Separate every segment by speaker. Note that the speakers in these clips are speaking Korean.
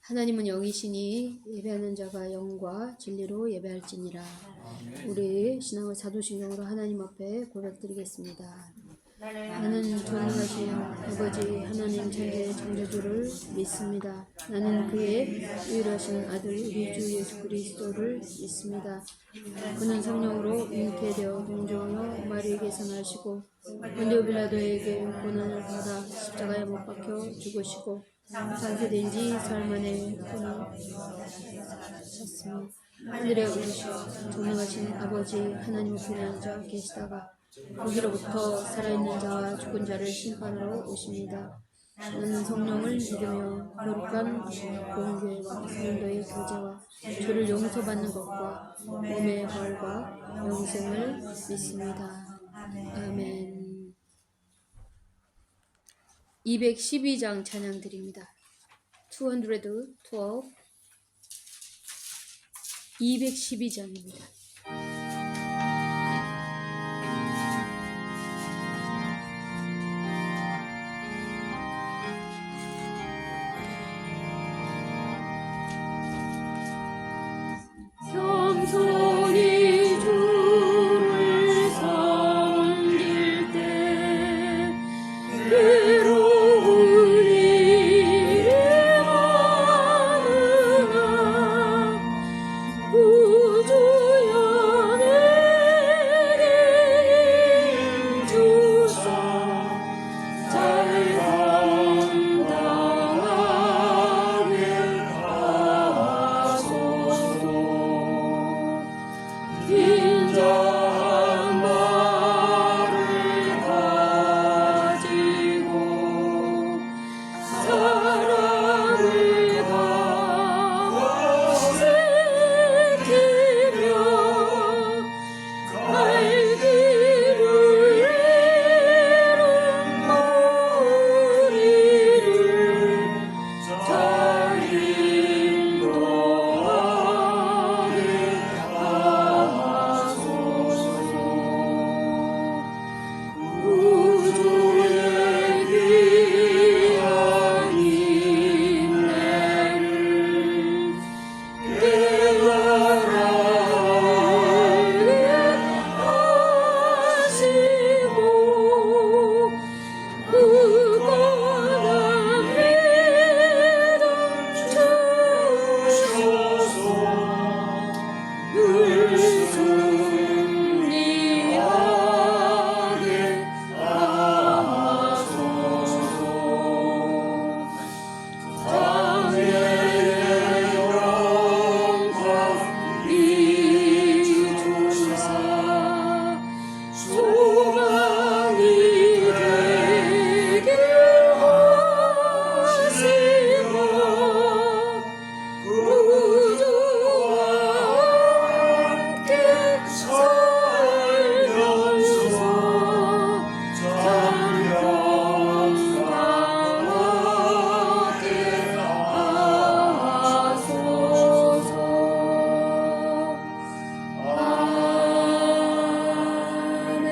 Speaker 1: 하나님은 영이시니 예배하는 자가 영과 진리로 예배할지니라. 우리 신앙을 사도신경으로 하나님 앞에 고백드리겠습니다. 나는 전능하신 아버지 하나님 천재 창조주를 믿습니다. 나는 그의 유일하신 아들 우리 주 예수 그리스도를 믿습니다. 그는 성령으로 잉태되어 동정하여 마리에게서 나시고 본디오 빌라도에게 고난을 받아 십자가에 못 박혀 죽으시고 장사된 지 사흘 만에 셨으며 하늘에 오르시어 전능하신 아버지 하나님 우편에 앉아 계시다가 거기로부터 살아있는 자와 죽은 자를 심판하러 오십니다. 나는 성령을 믿으며 거룩한 공교회와 성도의 교제와 죄를 용서받는 것과 몸의 벌과 영생을 믿습니다. 아멘. 212장 찬양 드립니다. 212 212장입니다. 겸손히 주를 섬길 때 괴로운 일이 많으나 구주여 내게 힘주사 잘 감당하게 하소서. 인자한 말을 가지고 사랑을 강세키며 갈 길을 잃은 머리를 잘 인도하게 하소서. 구주의 귀한 인내를 깨달아게 하시고 굳건한 믿음 주셔서 늘 승리하게 하소서. 장애의 영광 이주사 소망이 되게 하시고 구주와 함께 살면서 참 건강하게 하소서. 아멘.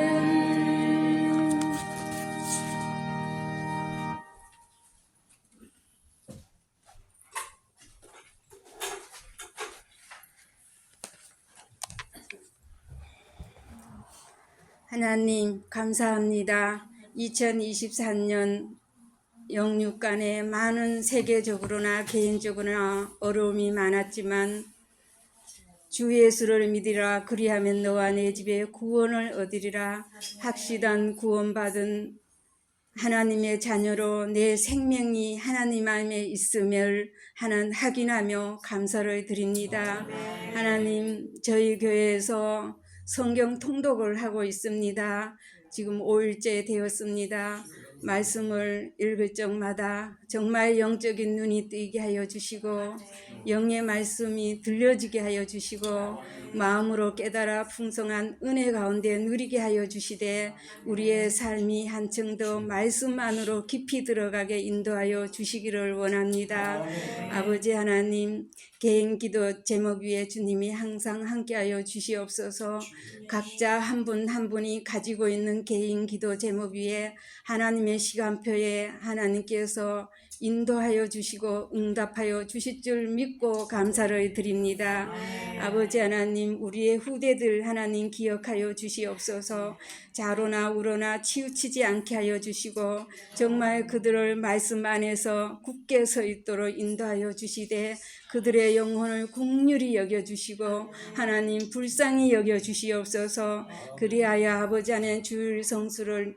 Speaker 2: 하나님 감사합니다. 2024년 영육간에 많은 세계적으로나 개인적으로나 어려움이 많았지만 주 예수를 믿으라 그리하면 너와 내 집에 구원을 얻으리라 합시단 구원받은 하나님의 자녀로 내 생명이 하나님 안에 있음을 하는 확인하며 감사를 드립니다. 하나님 저희 교회에서 성경 통독을 하고 있습니다. 지금 5일째 되었습니다. 말씀을 읽을 적마다 정말 영적인 눈이 뜨이게 하여 주시고 영의 말씀이 들려지게 하여 주시고 마음으로 깨달아 풍성한 은혜 가운데 누리게 하여 주시되 우리의 삶이 한층 더 말씀 안으로 깊이 들어가게 인도하여 주시기를 원합니다. 아버지 하나님 개인 기도 제목 위에 주님이 항상 함께하여 주시옵소서. 각자 한 분 한 분이 가지고 있는 개인 기도 제목 위에 하나님의 시간표에 하나님께서 인도하여 주시고 응답하여 주실 줄 믿고 감사를 드립니다. 아버지 하나님, 우리의 후대들 하나님 기억하여 주시옵소서. 자로나 우로나 치우치지 않게 하여 주시고 정말 그들을 말씀 안에서 굳게 서 있도록 인도하여 주시되 그들의 영혼을 긍휼히 여겨 주시고 하나님 불쌍히 여겨 주시옵소서. 그리하여 아버지 하나님 주일 성수를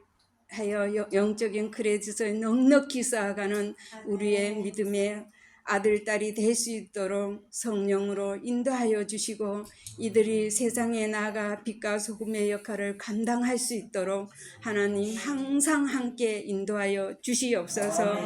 Speaker 2: 하여 영적인 크레딧을 넉넉히 쌓아가는 우리의 믿음의 아들, 딸이 될 수 있도록 성령으로 인도하여 주시고 이들이 세상에 나가 빛과 소금의 역할을 감당할 수 있도록 하나님 항상 함께 인도하여 주시옵소서.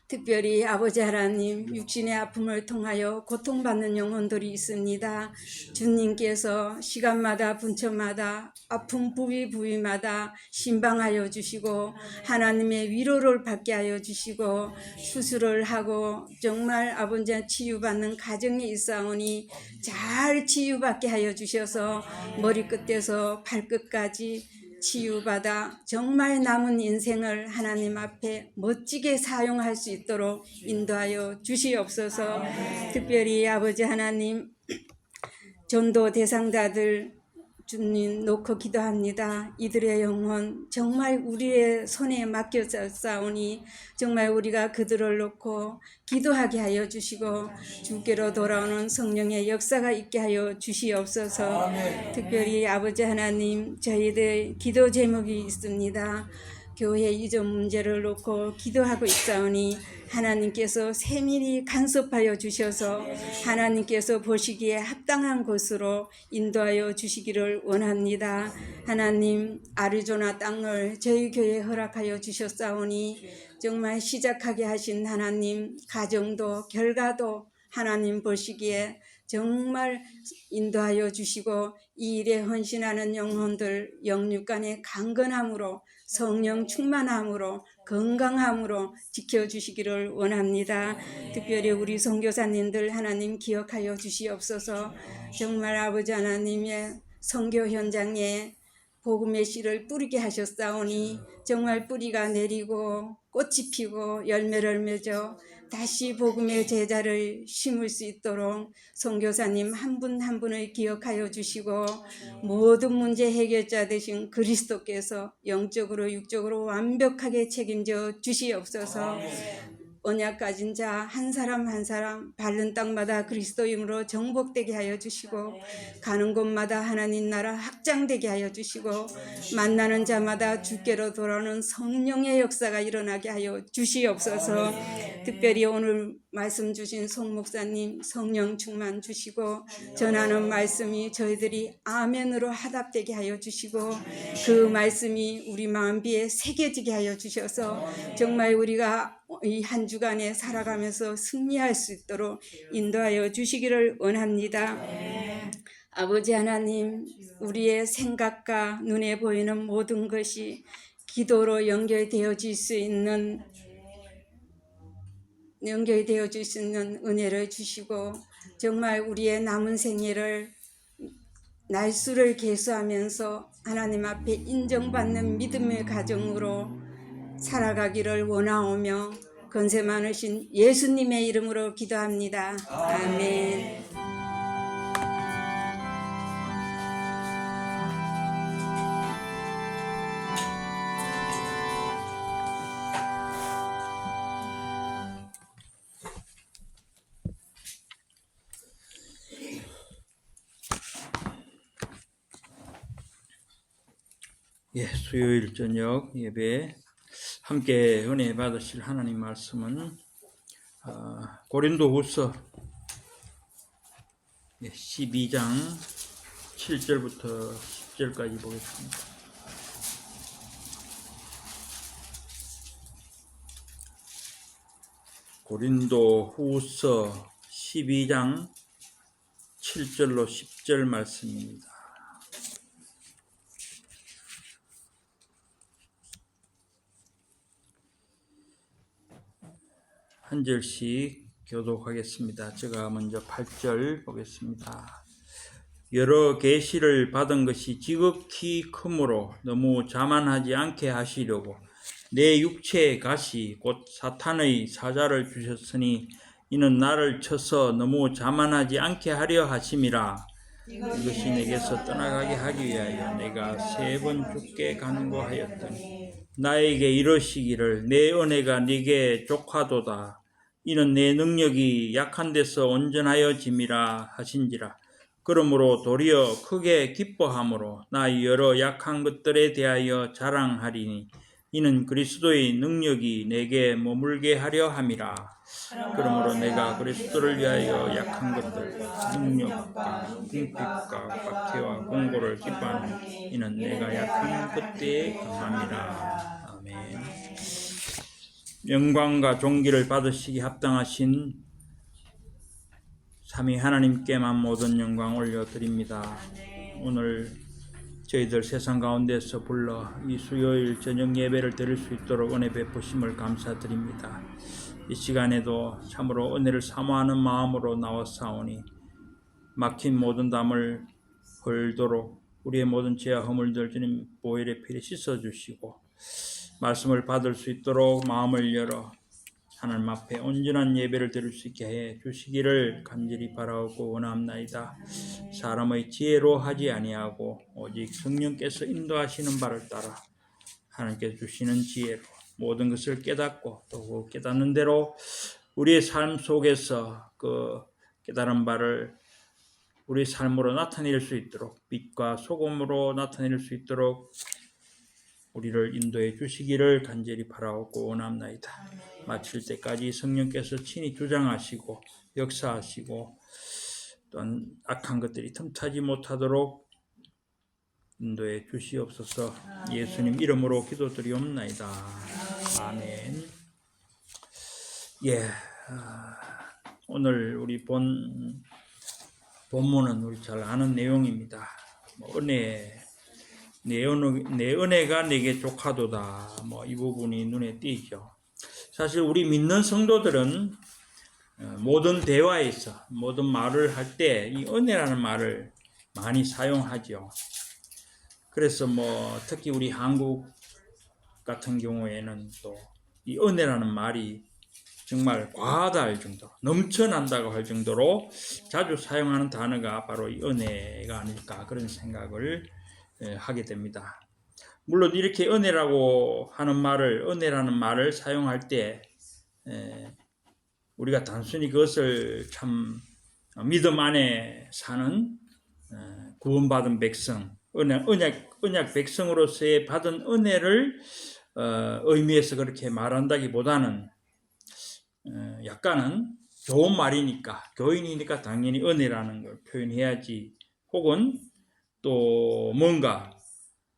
Speaker 2: 특별히 아버지 하나님, 육신의 아픔을 통하여 고통받는 영혼들이 있습니다. 주님께서 시간마다 분처마다 아픈 부위마다 신방하여 주시고 하나님의 위로를 받게 하여 주시고 수술을 하고 정말 아버지 치유받는 가정이 있사오니 잘 치유받게 하여 주셔서 머리끝에서 발끝까지 치유받아 정말 남은 인생을 하나님 앞에 멋지게 사용할 수 있도록 인도하여 주시옵소서. 특별히 아버지 하나님, 전도 대상자들 주님 놓고 기도합니다. 이들의 영혼 정말 우리의 손에 맡겨졌사오니 정말 우리가 그들을 놓고 기도하게 하여 주시고 주께로 돌아오는 성령의 역사가 있게 하여 주시옵소서. 특별히 아버지 하나님, 저희들 기도 제목이 있습니다. 교회 이전 문제를 놓고 기도하고 있사오니 하나님께서 세밀히 간섭하여 주셔서 하나님께서 보시기에 합당한 곳으로 인도하여 주시기를 원합니다. 하나님, 아리조나 땅을 저희 교회에 허락하여 주셨사오니 정말 시작하게 하신 하나님, 가정도 결과도 하나님 보시기에 정말 인도하여 주시고 이 일에 헌신하는 영혼들 영육간의 강건함으로 성령 충만함으로 건강함으로 지켜주시기를 원합니다. 특별히 우리 선교사님들 하나님 기억하여 주시옵소서. 정말 아버지 하나님의 선교 현장에 복음의 씨를 뿌리게 하셨사오니 정말 뿌리가 내리고 꽃이 피고 열매를 맺어 다시 복음의 제자를 심을 수 있도록 선교사님 한 분 한 분을 기억하여 주시고 모든 문제 해결자 되신 그리스도께서 영적으로 육적으로 완벽하게 책임져 주시옵소서. 언약 가진 자 한 사람 한 사람 밟는 땅마다 그리스도임으로 정복되게 하여 주시고 가는 곳마다 하나님 나라 확장되게 하여 주시고 만나는 자마다 주께로 돌아오는 성령의 역사가 일어나게 하여 주시옵소서. 특별히 오늘 말씀 주신 송 목사님 성령 충만 주시고 전하는 말씀이 저희들이 아멘으로 화답되게 하여 주시고 그 말씀이 우리 마음비에 새겨지게 하여 주셔서 정말 우리가 이 한 주간에 살아가면서 승리할 수 있도록 인도하여 주시기를 원합니다. 아버지 하나님, 우리의 생각과 눈에 보이는 모든 것이 기도로 연결되어질 수 있는 은혜를 주시고 정말 우리의 남은 생애를 날수를 계수하면서 하나님 앞에 인정받는 믿음의 가정으로 살아가기를 원하오며 권세 많으신 예수님의 이름으로 기도합니다. 아멘.
Speaker 3: 수요일 저녁 예배 함께 은혜 받으실 하나님 말씀은 고린도후서 12장 7절부터 10절까지 보겠습니다. 고린도후서 12장 7절로 10절 말씀입니다. 한 절씩 교독하겠습니다. 제가 먼저 8절 보겠습니다. 여러 계시를 받은 것이 지극히 크므로 너무 자만하지 않게 하시려고 내 육체의 가시 곧 사탄의 사자를 주셨으니 이는 나를 쳐서 너무 자만하지 않게 하려 하심이라. 이것이 내게서 떠나가게 하기 위하여 내가 3번 죽게 간구하였더니 나에게 이러시기를 내 은혜가 네게 족하도다. 이는 내 능력이 약한 데서 온전하여 짐이라 하신지라. 그러므로 도리어 크게 기뻐함으로 나 여러 약한 것들에 대하여 자랑하리니 이는 그리스도의 능력이 내게 머물게 하려 함이라. 그러므로 내가 그리스도를 위하여 약한 것들, 능력과 궁핍과 박해와 공고를 기뻐하노니 이는 내가 약한 그때에 강함이라. 아멘. 영광과 존귀를 받으시기 합당하신 삼위 하나님께만 모든 영광 올려드립니다. 오늘 저희들 세상 가운데서 불러 이 수요일 저녁 예배를 드릴 수 있도록 은혜 베푸심을 감사드립니다. 이 시간에도 참으로 은혜를 사모하는 마음으로 나왔사오니 막힌 모든 담을 헐도록 우리의 모든 죄와 허물들 주님 보혈의 피로 씻어주시고 말씀을 받을 수 있도록 마음을 열어 하나님 앞에 온전한 예배를 드릴 수 있게 해 주시기를 간절히 바라고 원합나이다. 사람의 지혜로 하지 아니하고 오직 성령께서 인도하시는 바를 따라 하나님께서 주시는 지혜로 모든 것을 깨닫고 또 깨닫는 대로 우리의 삶 속에서 그 깨달은 바를 우리 삶으로 나타낼 수 있도록 빛과 소금으로 나타낼 수 있도록 우리를 인도해 주시기를 간절히 바라고 원합나이다. 마칠 때까지 성령께서 친히 주장하시고 역사하시고 또한 악한 것들이 틈타지 못하도록 인도해 주시옵소서. 예수님 이름으로 기도드리옵나이다. 아멘. 오늘 우리 본문은 우리 잘 아는 내용입니다. 내 은혜가 내게 족하도다. 이 부분이 눈에 띄죠. 사실 우리 믿는 성도들은 모든 대화에서 모든 말을 할 때 이 은혜라는 말을 많이 사용하죠. 그래서 특히 우리 한국 같은 경우에는 또 이 은혜라는 말이 정말 과하다 할 정도, 넘쳐난다고 할 정도로 자주 사용하는 단어가 바로 이 은혜가 아닐까 그런 생각을 하게 됩니다. 물론 이렇게 은혜라고 하는 은혜라는 말을 사용할 때 우리가 단순히 그것을 참 믿음 안에 사는 구원받은 백성, 언약 백성으로서의 받은 은혜를 의미해서 그렇게 말한다기보다는 약간은 좋은 말이니까, 교인이니까 당연히 은혜라는 걸 표현해야지, 혹은 또 뭔가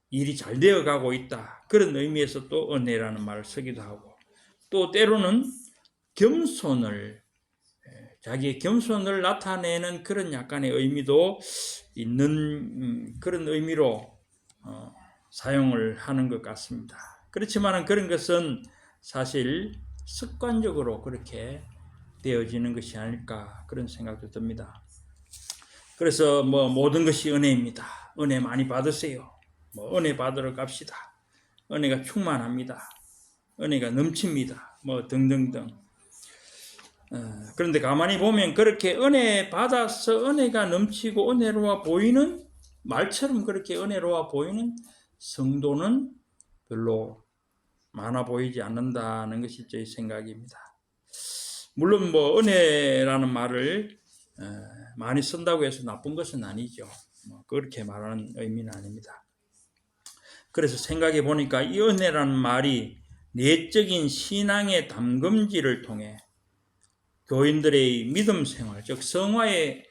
Speaker 3: 일이 잘 되어가고 있다 그런 의미에서 또 은혜라는 말을 쓰기도 하고, 또 때로는 자기의 겸손을 나타내는 그런 약간의 의미도 있는 그런 의미로 사용을 하는 것 같습니다. 그렇지만 그런 것은 사실 습관적으로 그렇게 되어지는 것이 아닐까 그런 생각도 듭니다. 그래서 모든 것이 은혜입니다. 은혜 많이 받으세요. 은혜 받으러 갑시다. 은혜가 충만합니다. 은혜가 넘칩니다. 등등등. 그런데 가만히 보면 그렇게 은혜 받아서 은혜가 넘치고 은혜로워 보이는, 말처럼 그렇게 은혜로워 보이는 성도는 별로 많아 보이지 않는다는 것이 제 생각입니다. 물론 은혜라는 말을 많이 쓴다고 해서 나쁜 것은 아니죠. 그렇게 말하는 의미는 아닙니다. 그래서 생각해 보니까 이 은혜라는 말이 내적인 신앙의 담금질을 통해 교인들의 믿음 생활, 즉 성화의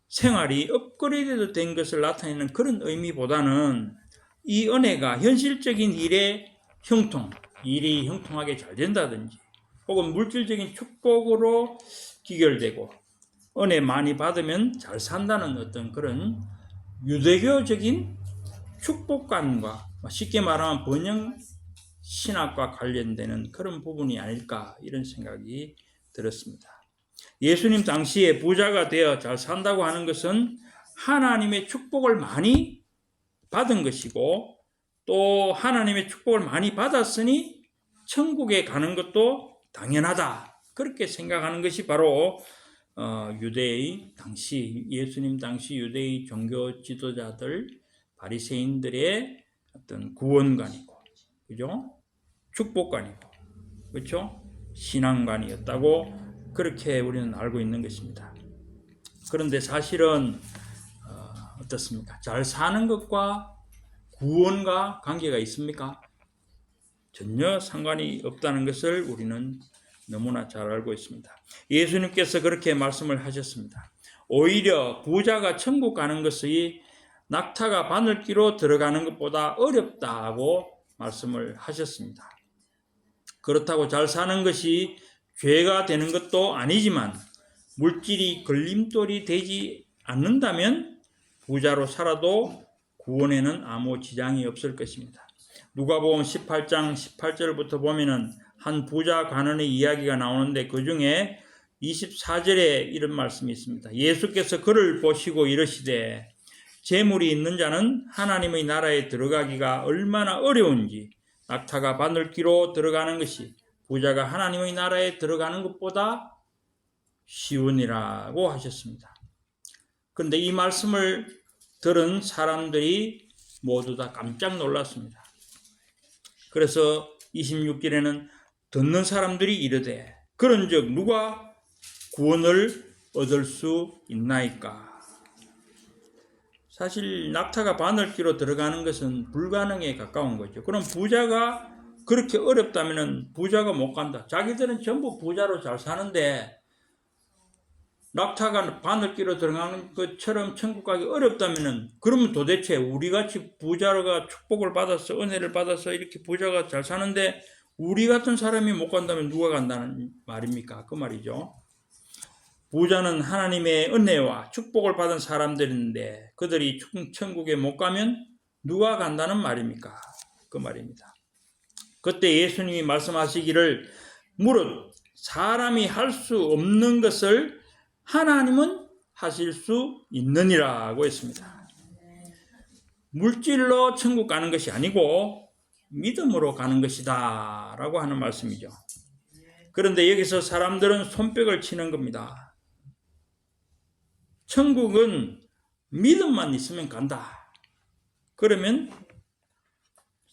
Speaker 3: 생활이 업그레이드 된 것을 나타내는 그런 의미보다는 이 은혜가 현실적인 일이 형통하게 잘 된다든지, 혹은 물질적인 축복으로 기결되고 은혜 많이 받으면 잘 산다는 어떤 그런 유대교적인 축복관과, 쉽게 말하면 번영 신학과 관련되는 그런 부분이 아닐까 이런 생각이 들었습니다. 예수님 당시에 부자가 되어 잘 산다고 하는 것은 하나님의 축복을 많이 받은 것이고, 또 하나님의 축복을 많이 받았으니 천국에 가는 것도 당연하다. 그렇게 생각하는 것이 바로 유대의 당시 예수님 당시 유대의 종교 지도자들 바리새인들의 어떤 구원관이고, 그죠? 축복관이고, 그렇죠? 신앙관이었다고 그렇게 우리는 알고 있는 것입니다. 그런데 사실은 어떻습니까? 잘 사는 것과 구원과 관계가 있습니까? 전혀 상관이 없다는 것을 우리는 너무나 잘 알고 있습니다. 예수님께서 그렇게 말씀을 하셨습니다. 오히려 부자가 천국 가는 것이 낙타가 바늘기로 들어가는 것보다 어렵다고 말씀을 하셨습니다. 그렇다고 잘 사는 것이 죄가 되는 것도 아니지만 물질이 걸림돌이 되지 않는다면 부자로 살아도 구원에는 아무 지장이 없을 것입니다. 누가복음 18장 18절부터 보면은 한 부자 관원의 이야기가 나오는데 그 중에 24절에 이런 말씀이 있습니다. 예수께서 그를 보시고 이르시되 재물이 있는 자는 하나님의 나라에 들어가기가 얼마나 어려운지 낙타가 바늘기로 들어가는 것이 부자가 하나님의 나라에 들어가는 것보다 쉬우니라고 하셨습니다. 그런데 이 말씀을 들은 사람들이 모두 다 깜짝 놀랐습니다. 그래서 26절에는 듣는 사람들이 이르되 그런즉 누가 구원을 얻을 수 있나이까? 사실 낙타가 바늘기로 들어가는 것은 불가능에 가까운 거죠. 그럼 부자가 그렇게 어렵다면 부자가 못 간다. 자기들은 전부 부자로 잘 사는데 낙타가 바늘기로 들어가는 것처럼 천국 가기 어렵다면 그러면 도대체 우리같이 부자가 축복을 받아서 은혜를 받아서 이렇게 부자가 잘 사는데 우리 같은 사람이 못 간다면 누가 간다는 말입니까? 그 말이죠. 부자는 하나님의 은혜와 축복을 받은 사람들인데 그들이 천국에 못 가면 누가 간다는 말입니까? 그 말입니다. 그때 예수님이 말씀하시기를 무릇 사람이 할 수 없는 것을 하나님은 하실 수 있느니라고 했습니다. 물질로 천국 가는 것이 아니고 믿음으로 가는 것이다 라고 하는 말씀이죠. 그런데 여기서 사람들은 손뼉을 치는 겁니다. 천국은 믿음만 있으면 간다. 그러면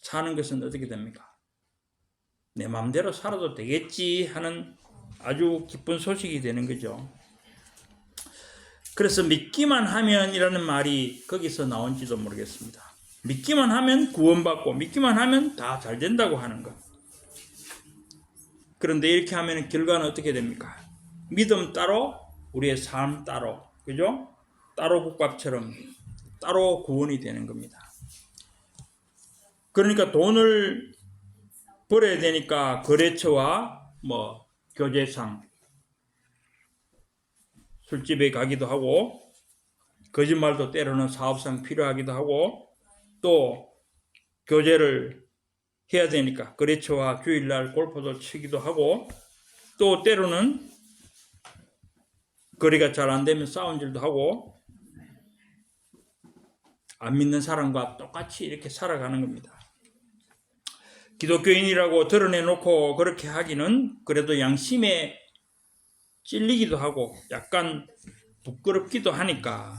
Speaker 3: 사는 것은 어떻게 됩니까? 내 마음대로 살아도 되겠지 하는 아주 기쁜 소식이 되는 거죠. 그래서 믿기만 하면이라는 말이 거기서 나온지도 모르겠습니다. 믿기만 하면 구원받고 믿기만 하면 다 잘 된다고 하는 것. 그런데 이렇게 하면 결과는 어떻게 됩니까? 믿음 따로 우리의 삶 따로, 그죠? 따로 국밥처럼 따로 구원이 되는 겁니다. 그러니까 돈을 벌어야 되니까 거래처와 교제상, 술집에 가기도 하고 거짓말도 때로는 사업상 필요하기도 하고 또 교제를 해야 되니까 거래처와 주일날 골프도 치기도 하고 또 때로는 거래가 잘 안 되면 싸운 일도 하고 안 믿는 사람과 똑같이 이렇게 살아가는 겁니다. 기독교인이라고 드러내놓고 그렇게 하기는 그래도 양심에 찔리기도 하고 약간 부끄럽기도 하니까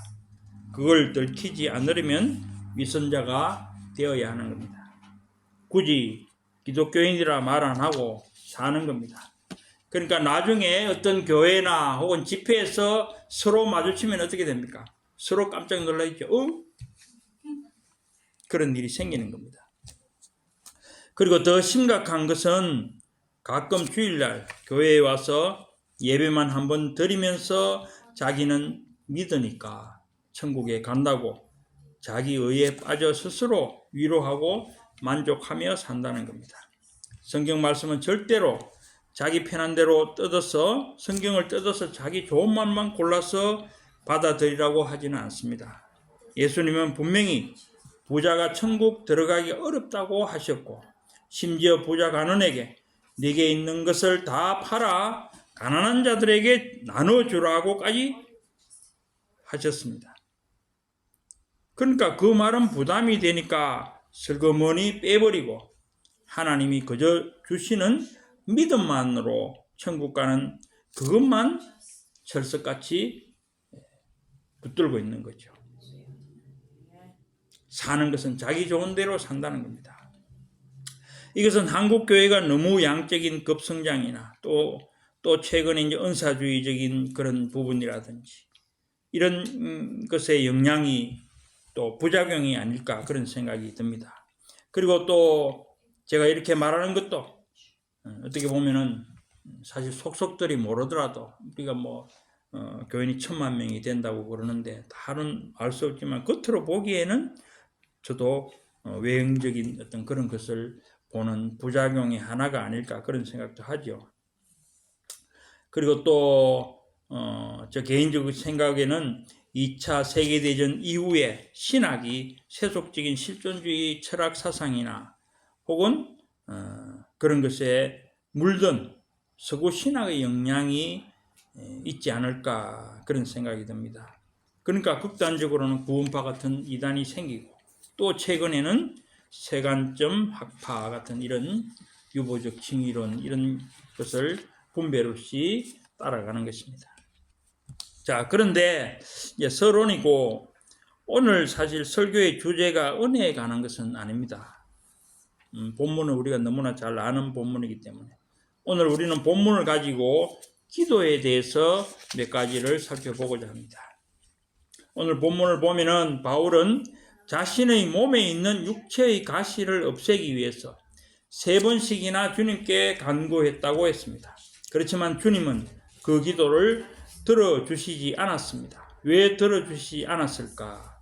Speaker 3: 그걸 들키지 않으려면 위선자가 되어야 하는 겁니다. 굳이 기독교인이라 말 안 하고 사는 겁니다. 그러니까 나중에 어떤 교회나 혹은 집회에서 서로 마주치면 어떻게 됩니까? 서로 깜짝 놀라 있죠. 그런 일이 생기는 겁니다. 그리고 더 심각한 것은 가끔 주일날 교회에 와서 예배만 한번 드리면서 자기는 믿으니까 천국에 간다고 자기 의에 빠져 스스로 위로하고 만족하며 산다는 겁니다. 성경 말씀은 절대로 자기 편한 대로 뜯어서 성경을 뜯어서 자기 좋은 말만 골라서 받아들이라고 하지는 않습니다. 예수님은 분명히 부자가 천국 들어가기 어렵다고 하셨고 심지어 부자 간원에게 네게 있는 것을 다 팔아 가난한 자들에게 나눠주라고까지 하셨습니다. 그러니까 그 말은 부담이 되니까 슬그머니 빼버리고 하나님이 그저 주시는 믿음만으로 천국 가는 그것만 철석같이 붙들고 있는 거죠. 사는 것은 자기 좋은 대로 산다는 겁니다. 이것은 한국 교회가 너무 양적인 급성장이나 또 최근에 이제 은사주의적인 그런 부분이라든지 이런 것의 영향이 또 부작용이 아닐까 그런 생각이 듭니다. 그리고 또 제가 이렇게 말하는 것도 어떻게 보면은 사실 속속들이 모르더라도 우리가 교인이 1000만 명이 된다고 그러는데 다른 알 수 없지만 겉으로 보기에는 저도 외형적인 어떤 그런 것을 보는 부작용의 하나가 아닐까 그런 생각도 하죠. 그리고 또 저 개인적 생각에는 2차 세계대전 이후에 신학이 세속적인 실존주의 철학 사상이나 혹은 그런 것에 물든 서구 신학의 영향이 있지 않을까 그런 생각이 듭니다. 그러니까 극단적으로는 구원파 같은 이단이 생기고 또 최근에는 세관점 학파 같은 이런 유보적 칭의론 이런 것을 분별 없이 따라가는 것입니다. 자, 그런데 이제 서론이고 오늘 사실 설교의 주제가 은혜에 관한 것은 아닙니다. 본문은 우리가 너무나 잘 아는 본문이기 때문에 오늘 우리는 본문을 가지고 기도에 대해서 몇 가지를 살펴보고자 합니다. 오늘 본문을 보면은 바울은 자신의 몸에 있는 육체의 가시를 없애기 위해서 3번씩이나 주님께 간구했다고 했습니다. 그렇지만 주님은 그 기도를 들어주시지 않았습니다. 왜 들어주시지 않았을까?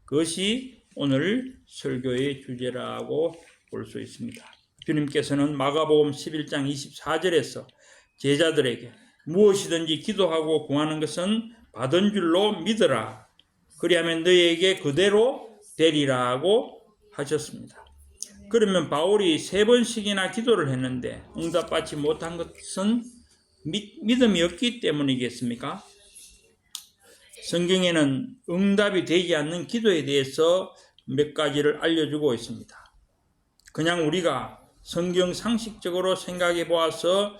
Speaker 3: 그것이 오늘 설교의 주제라고 볼 수 있습니다. 주님께서는 마가복음 11장 24절에서 제자들에게 무엇이든지 기도하고 구하는 것은 받은 줄로 믿으라. 그리하면 너희에게 그대로 되리라고 하셨습니다. 그러면 바울이 3번씩이나 기도를 했는데 응답받지 못한 것은 믿음이 없기 때문이겠습니까? 성경에는 응답이 되지 않는 기도에 대해서 몇 가지를 알려주고 있습니다. 그냥 우리가 성경 상식적으로 생각해 보아서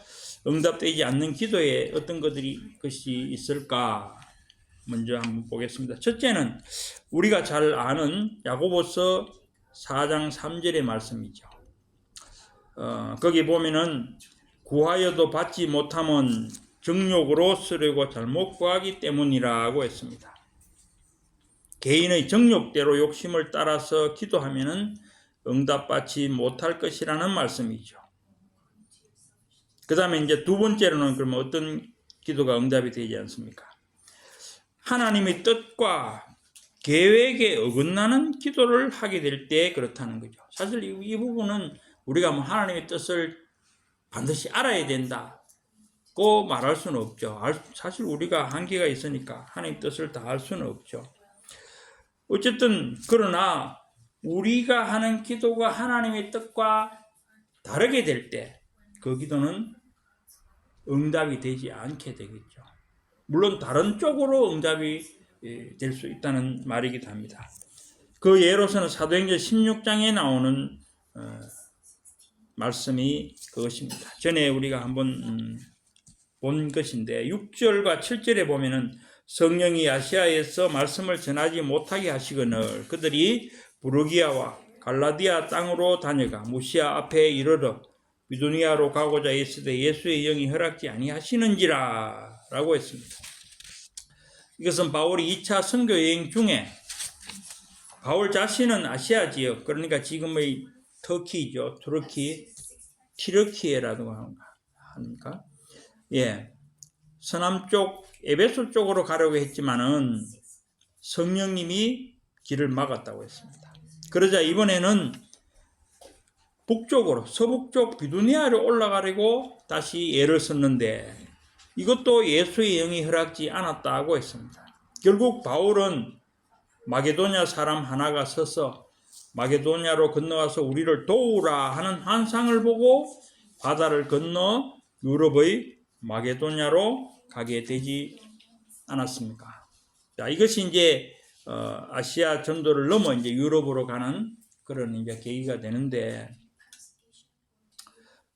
Speaker 3: 응답되지 않는 기도에 어떤 것이 있을까? 먼저 한번 보겠습니다. 첫째는 우리가 잘 아는 야고보서 4장 3절의 말씀이죠. 거기 보면은 구하여도 받지 못하면 정욕으로 쓰려고 잘못 구하기 때문이라고 했습니다. 개인의 정욕대로 욕심을 따라서 기도하면은 응답받지 못할 것이라는 말씀이죠. 그 다음에 이제 두 번째로는 그러면 어떤 기도가 응답이 되지 않습니까? 하나님의 뜻과 계획에 어긋나는 기도를 하게 될 때 그렇다는 거죠. 사실 이 부분은 우리가 하나님의 뜻을 반드시 알아야 된다고 말할 수는 없죠. 사실 우리가 한계가 있으니까 하나님의 뜻을 다 알 수는 없죠. 어쨌든 그러나 우리가 하는 기도가 하나님의 뜻과 다르게 될 때 그 기도는 응답이 되지 않게 되겠죠. 물론 다른 쪽으로 응답이 될 수 있다는 말이기도 합니다. 그 예로서는 사도행전 16장에 나오는 말씀이 그것입니다. 전에 우리가 한번 본 것인데 6절과 7절에 보면은 성령이 아시아에서 말씀을 전하지 못하게 하시거늘 그들이 부르기아와 갈라디아 땅으로 다녀가 무시아 앞에 이르러 비두니아로 가고자 했으되 예수의 영이 허락지 아니하시는지라 라고 했습니다. 이것은 바울이 2차 선교 여행 중에 바울 자신은 아시아 지역 그러니까 지금의 터키죠. 티르키에라고 합니까? 예. 서남쪽 에베소 쪽으로 가려고 했지만은 성령님이 길을 막았다고 했습니다. 그러자 이번에는 북쪽으로 서북쪽 비두니아로 올라가려고 다시 애를 썼는데 이것도 예수의 영이 허락지 않았다고 했습니다. 결국 바울은 마게도냐 사람 하나가 서서 마게도냐로 건너와서 우리를 도우라 하는 환상을 보고 바다를 건너 유럽의 마게도냐로 가게 되지 않았습니까? 자, 이것이 이제 아시아 전도를 넘어 이제 유럽으로 가는 그런 이제 계기가 되는데,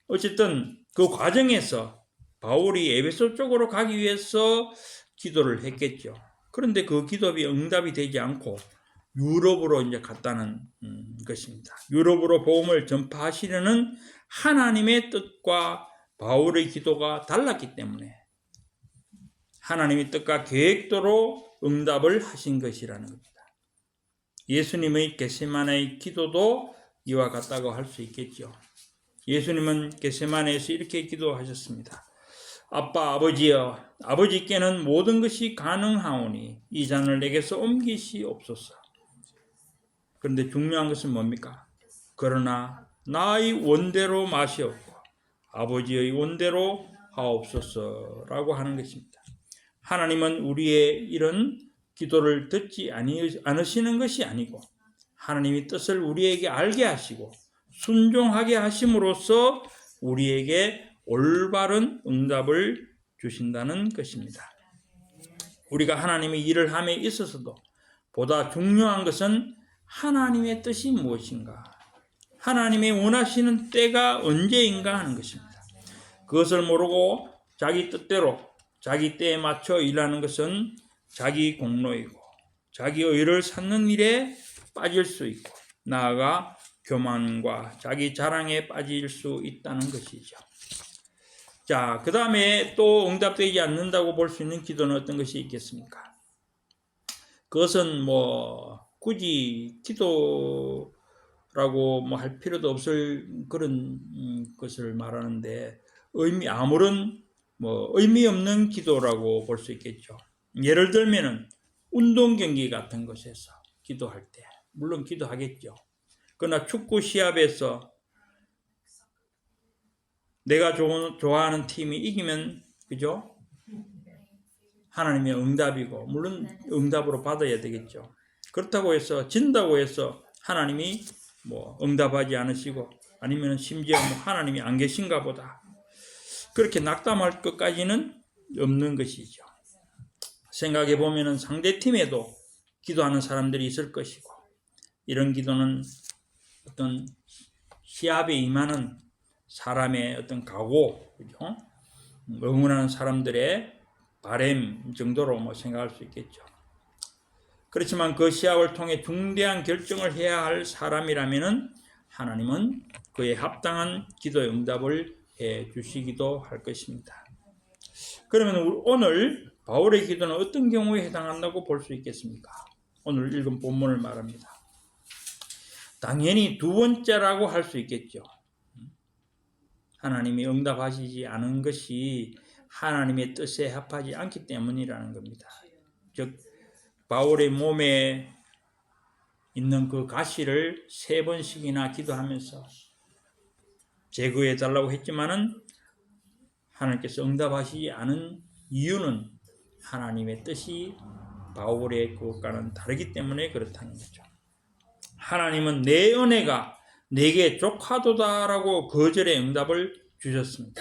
Speaker 3: 어쨌든 그 과정에서 바울이 에베소 쪽으로 가기 위해서 기도를 했겠죠. 그런데 그 기도가 응답이 되지 않고 유럽으로 이제 갔다는 것입니다. 유럽으로 복음을 전파하시려는 하나님의 뜻과 바울의 기도가 달랐기 때문에 하나님의 뜻과 계획대로 응답을 하신 것이라는 겁니다. 예수님의 겟세마네의 기도도 이와 같다고 할 수 있겠죠. 예수님은 겟세마네에서 이렇게 기도하셨습니다. 아빠, 아버지여, 아버지께는 모든 것이 가능하오니 이 잔을 내게서 옮기시옵소서. 그런데 중요한 것은 뭡니까? 그러나 나의 원대로 마시옵고 아버지의 원대로 하옵소서라고 하는 것입니다. 하나님은 우리의 이런 기도를 듣지 않으시는 것이 아니고 하나님의 뜻을 우리에게 알게 하시고 순종하게 하심으로써 우리에게 올바른 응답을 주신다는 것입니다. 우리가 하나님의 일을 함에 있어서도 보다 중요한 것은 하나님의 뜻이 무엇인가, 하나님의 원하시는 때가 언제인가 하는 것입니다. 그것을 모르고 자기 뜻대로 자기 때에 맞춰 일하는 것은 자기 공로이고 자기 의를 찾는 일에 빠질 수 있고 나아가 교만과 자기 자랑에 빠질 수 있다는 것이죠. 자, 그 다음에 또 응답되지 않는다고 볼 수 있는 기도는 어떤 것이 있겠습니까? 그것은 굳이 기도라고 할 필요도 없을 그런 것을 말하는데 아무런 의미 없는 기도라고 볼 수 있겠죠. 예를 들면은 운동 경기 같은 곳에서 기도할 때 물론 기도하겠죠. 그러나 축구 시합에서 내가 좋아하는 팀이 이기면 그죠? 하나님의 응답이고 물론 응답으로 받아야 되겠죠. 그렇다고 해서 진다고 해서 하나님이 응답하지 않으시고 아니면 심지어 하나님이 안 계신가 보다 그렇게 낙담할 것까지는 없는 것이죠. 생각해 보면은 상대팀에도 기도하는 사람들이 있을 것이고 이런 기도는 어떤 시합에 임하는 사람의 어떤 각오, 그죠? 응원하는 사람들의 바람 정도로 생각할 수 있겠죠. 그렇지만 그 시합을 통해 중대한 결정을 해야 할 사람이라면은 하나님은 그에 합당한 기도의 응답을 해 주시기도 할 것입니다. 그러면 오늘 바울의 기도는 어떤 경우에 해당한다고 볼 수 있겠습니까? 오늘 읽은 본문을 말합니다. 당연히 두 번째라고 할 수 있겠죠. 하나님이 응답하시지 않은 것이 하나님의 뜻에 합하지 않기 때문이라는 겁니다. 즉 바울의 몸에 있는 그 가시를 3번씩이나 기도하면서 제거해 달라고 했지만은 하나님께서 응답하시지 않은 이유는 하나님의 뜻이 바울의 그것과는 다르기 때문에 그렇다는 거죠. 하나님은 내 은혜가 내게 족하도다라고 거절의 응답을 주셨습니다.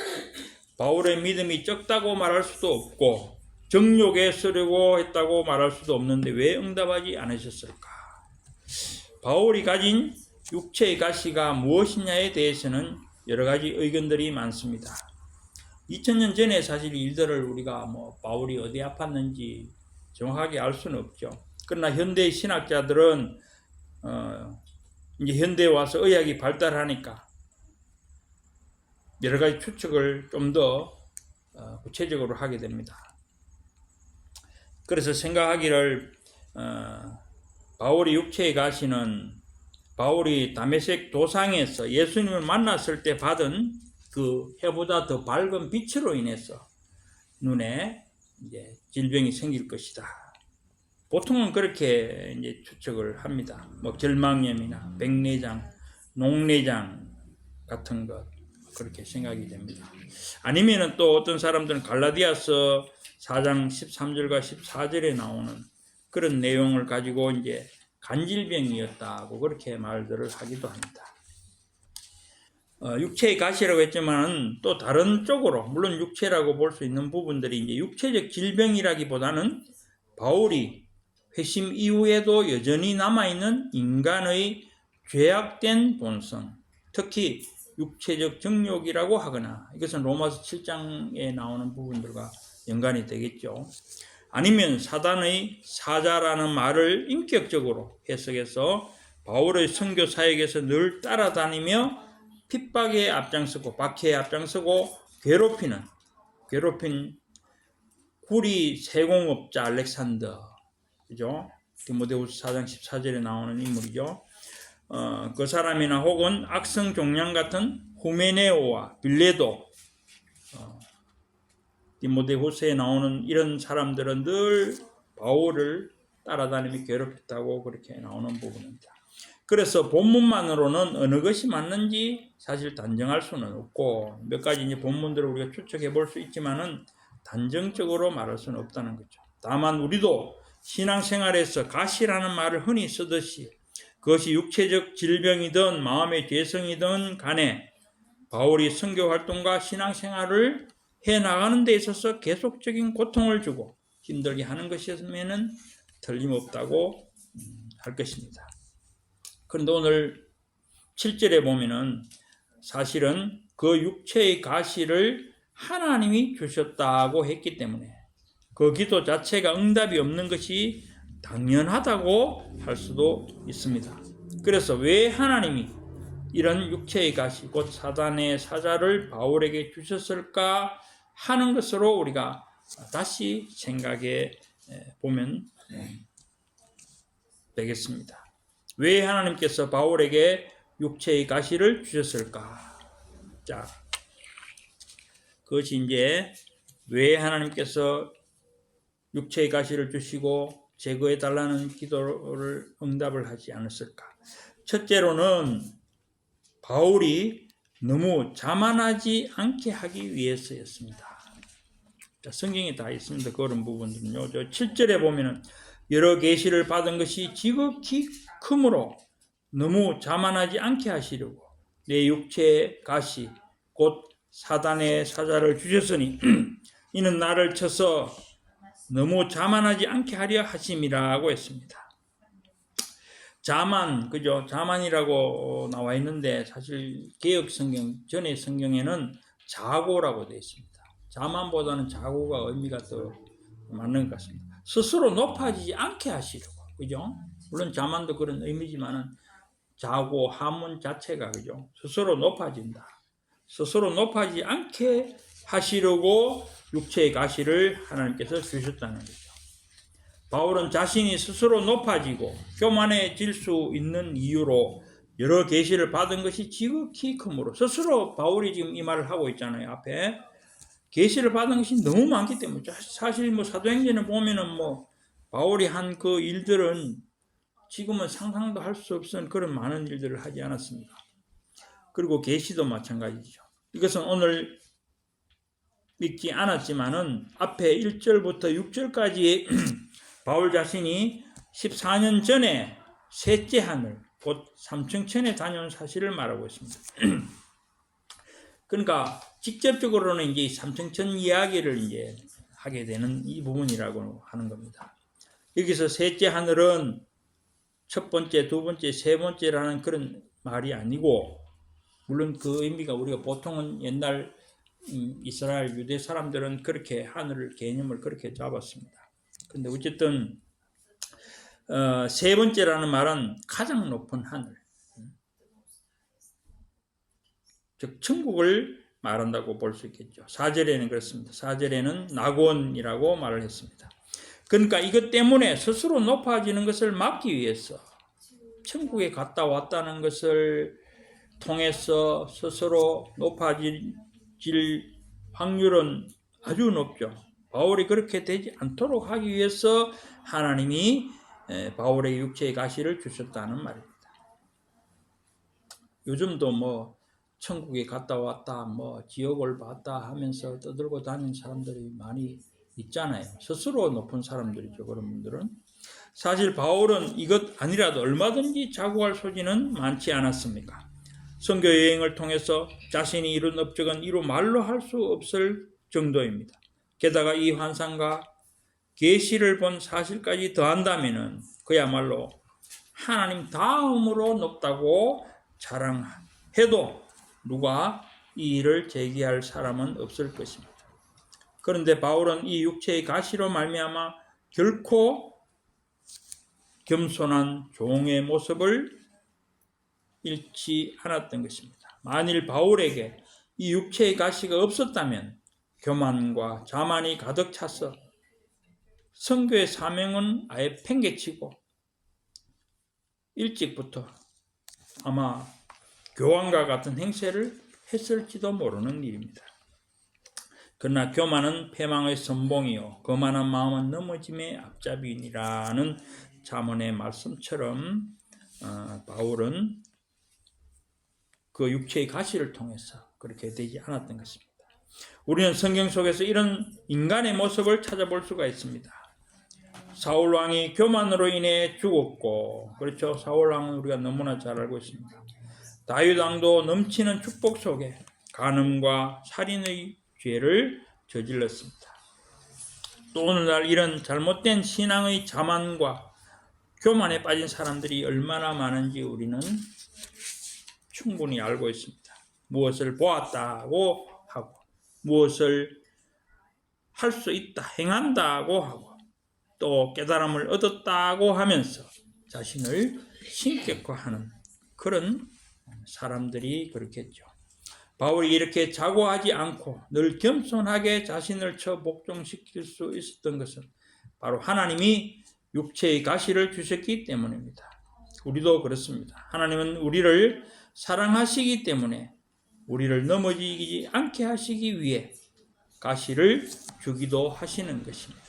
Speaker 3: 바울의 믿음이 적다고 말할 수도 없고 정욕에 쓰려고 했다고 말할 수도 없는데 왜 응답하지 않으셨을까? 바울이 가진 육체의 가시가 무엇이냐에 대해서는 여러 가지 의견들이 많습니다. 2000년 전에 사실 일들을 우리가 바울이 어디 아팠는지 정확하게 알 수는 없죠. 그러나 현대 신학자들은 이제 현대에 와서 의학이 발달하니까 여러 가지 추측을 좀 더 구체적으로 하게 됩니다. 그래서 생각하기를 바울이 육체에 가시는 바울이 다메섹 도상에서 예수님을 만났을 때 받은 그 해보다 더 밝은 빛으로 인해서 눈에 이제 질병이 생길 것이다. 보통은 그렇게 이제 추측을 합니다. 결막염이나 백내장, 녹내장 같은 것 그렇게 생각이 됩니다. 아니면은 또 어떤 사람들은 갈라디아서 4장 13절과 14절에 나오는 그런 내용을 가지고 이제 간질병이었다고 그렇게 말들을 하기도 합니다. 육체의 가시라고 했지만 또 다른 쪽으로 물론 육체라고 볼 수 있는 부분들이 이제 육체적 질병이라기보다는 바울이 회심 이후에도 여전히 남아있는 인간의 죄악된 본성, 특히 육체적 정욕이라고 하거나, 이것은 로마서 7장에 나오는 부분들과 연관이 되겠죠. 아니면 사단의 사자라는 말을 인격적으로 해석해서 바울의 선교 사역에서 늘 따라다니며 핍박에 앞장서고 박해에 앞장서고 괴롭힌 구리 세공업자 알렉산더, 그죠? 디모데후서 4장 14절에 나오는 인물이죠. 그 사람이나 혹은 악성 종양 같은 후메네오와 빌레도, 디모데후서에 나오는 이런 사람들은 늘 바울을 따라다니며 괴롭혔다고 그렇게 나오는 부분입니다. 그래서 본문만으로는 어느 것이 맞는지 사실 단정할 수는 없고, 몇 가지 이제 본문들을 우리가 추측해 볼 수 있지만은 단정적으로 말할 수는 없다는 거죠. 다만 우리도 신앙생활에서 가시라는 말을 흔히 쓰듯이 그것이 육체적 질병이든 마음의 죄성이든 간에 바울이 선교활동과 신앙생활을 해나가는 데 있어서 계속적인 고통을 주고 힘들게 하는 것이었으면 틀림없다고 할 것입니다. 그런데 오늘 7절에 보면은 사실은 그 육체의 가시를 하나님이 주셨다고 했기 때문에 그 기도 자체가 응답이 없는 것이 당연하다고 할 수도 있습니다. 그래서 왜 하나님이 이런 육체의 가시, 곧 사단의 사자를 바울에게 주셨을까 하는 것으로 우리가 다시 생각해 보면 되겠습니다. 왜 하나님께서 바울에게 육체의 가시를 주셨을까? 자, 그것이 이제 왜 하나님께서 육체의 가시를 주시고 제거해 달라는 기도를 응답을 하지 않았을까? 첫째로는 바울이 너무 자만하지 않게 하기 위해서였습니다. 자, 성경에 다 있습니다. 그런 부분들은요. 7절에 보면은 여러 계시를 받은 것이 지극히 크므로 너무 자만하지 않게 하시려고 내 육체의 가시 곧 사단의 사자를 주셨으니 이는 나를 쳐서 너무 자만하지 않게 하려 하심이라고 했습니다. 자만, 그죠? 자만이라고 나와 있는데 사실 개역 성경, 전의 성경에는 자고라고 되어 있습니다. 자만보다는 자고가 의미가 더 맞는 것 같습니다. 스스로 높아지지 않게 하시려고, 그죠? 물론 자만도 그런 의미지만은 자고 하문 자체가, 그죠? 스스로 높아진다. 스스로 높아지지 않게 하시려고 육체의 가시를 하나님께서 주셨다는 거죠. 바울은 자신이 스스로 높아지고 교만해질 수 있는 이유로 여러 계시를 받은 것이 지극히 크므로, 스스로 바울이 지금 이 말을 하고 있잖아요. 앞에 계시를 받은 것이 너무 많기 때문에, 사실 뭐 사도행전을 보면은 뭐 바울이 한 그 일들은 지금은 상상도 할 수 없는 그런 많은 일들을 하지 않았습니까? 그리고 계시도 마찬가지죠. 이것은 오늘 믿지 않았지만은 앞에 1절부터 6절까지 바울 자신이 14년 전에 셋째 하늘, 곧 삼층천에 다녀온 사실을 말하고 있습니다. 그러니까 직접적으로는 이제 삼층천 이야기를 이제 하게 되는 이 부분이라고 하는 겁니다. 여기서 셋째 하늘은 첫 번째, 두 번째, 세 번째라는 그런 말이 아니고, 물론 그 의미가 우리가 보통은 옛날 이스라엘 유대 사람들은 그렇게 하늘 개념을 그렇게 잡았습니다. 근데 어쨌든 세 번째라는 말은 가장 높은 하늘, 즉 천국을 말한다고 볼 수 있겠죠. 4절에는 그렇습니다. 4절에는 낙원이라고 말을 했습니다. 그러니까 이것 때문에 스스로 높아지는 것을 막기 위해서 천국에 갔다 왔다는 것을 통해서 스스로 높아질 확률은 아주 높죠. 바울이 그렇게 되지 않도록 하기 위해서 하나님이 바울의 육체의 가시를 주셨다는 말입니다. 요즘도 뭐 천국에 갔다 왔다, 뭐 지옥을 봤다 하면서 떠들고 다니는 사람들이 많이 있잖아요. 스스로 높은 사람들이죠. 그런 분들은. 사실 바울은 이것 아니라도 얼마든지 자고할 소지는 많지 않았습니까? 선교 여행을 통해서 자신이 이룬 업적은 이루 말로 할 수 없을 정도입니다. 게다가 이 환상과 계시를 본 사실까지 더한다면은 그야말로 하나님 다음으로 높다고 자랑해도 누가 이 일을 제기할 사람은 없을 것입니다. 그런데 바울은 이 육체의 가시로 말미암아 결코 겸손한 종의 모습을 잃지 않았던 것입니다. 만일 바울에게 이 육체의 가시가 없었다면 교만과 자만이 가득 차서 선교의 사명은 아예 팽개치고 일찍부터 아마 교황과 같은 행세를 했을지도 모르는 일입니다. 그러나 교만은 패망의 선봉이요 거만한 마음은 넘어짐의 앞잡이니라는 잠언의 말씀처럼 바울은 그 육체의 가시를 통해서 그렇게 되지 않았던 것입니다. 우리는 성경 속에서 이런 인간의 모습을 찾아볼 수가 있습니다. 사울 왕이 교만으로 인해 죽었고, 그렇죠. 사울 왕은 우리가 너무나 잘 알고 있습니다. 다윗 왕도 넘치는 축복 속에 간음과 살인의 죄를 저질렀습니다. 또 오늘날 이런 잘못된 신앙의 자만과 교만에 빠진 사람들이 얼마나 많은지 우리는 충분히 알고 있습니다. 무엇을 보았다고 하고 무엇을 할 수 있다, 행한다고 하고 또 깨달음을 얻었다고 하면서 자신을 신격화하는 그런 사람들이 그렇겠죠. 바울이 이렇게 자고하지 않고 늘 겸손하게 자신을 복종시킬 수 있었던 것은 바로 하나님이 육체의 가시를 주셨기 때문입니다. 우리도 그렇습니다. 하나님은 우리를 사랑하시기 때문에 우리를 넘어지지 않게 하시기 위해 가시를 주기도 하시는 것입니다.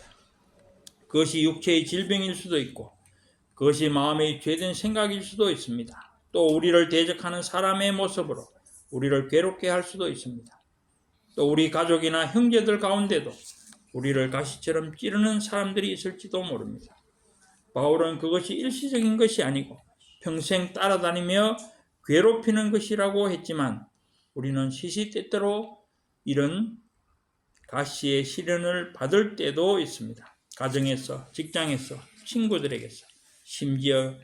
Speaker 3: 그것이 육체의 질병일 수도 있고 그것이 마음의 죄된 생각일 수도 있습니다. 또 우리를 대적하는 사람의 모습으로 우리를 괴롭게 할 수도 있습니다. 또 우리 가족이나 형제들 가운데도 우리를 가시처럼 찌르는 사람들이 있을지도 모릅니다. 바울은 그것이 일시적인 것이 아니고 평생 따라다니며 괴롭히는 것이라고 했지만 우리는 시시때때로 이런 가시의 시련을 받을 때도 있습니다. 가정에서, 직장에서, 친구들에게서, 심지어